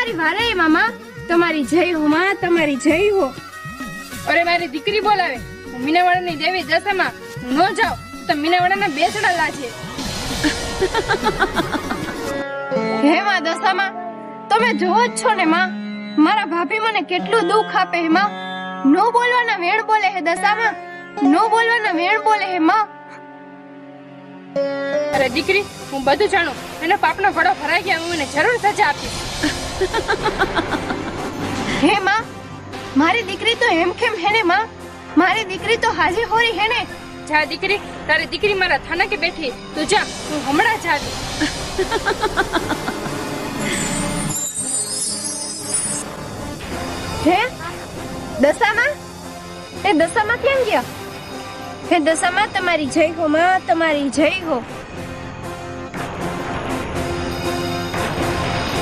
તમારી વારે મામા, તમારી જય હો માં, તમારી જય હો. અરે મારી દીકરી બોલાવે. હું મીનાવાડાની દેવી દશામાં ન જાઉં તો મીનાવાડાના બેસડા લાજે. હે માં દશામાં, તમે જોવો જ છો ને માં, મારા ભાભી મને કેટલું દુઃખ આપે હે માં. નો બોલવાના વેણ બોલે હે દશામાં, નો બોલવાના વેણ બોલે હે માં. અરે દીકરી, હું બધું જાણું. એનો પાપનો ઘડો ભરાઈ ગયા, હું એને જરૂર સજા આપીશ. હે માં, મારી દીકરી તો હેમખેમ હે ને માં, મારી દીકરી તો હાજી હોરી હે ને. જા દીકરી, તારી દીકરી મારા થાના કે બેઠી. તું જા, હું હમણાં જ આવી. હે દશામાં, એ દશામાં ક્યાં ગયા? હે દશામાં, તમારી જય હો માં, તમારી જય હો.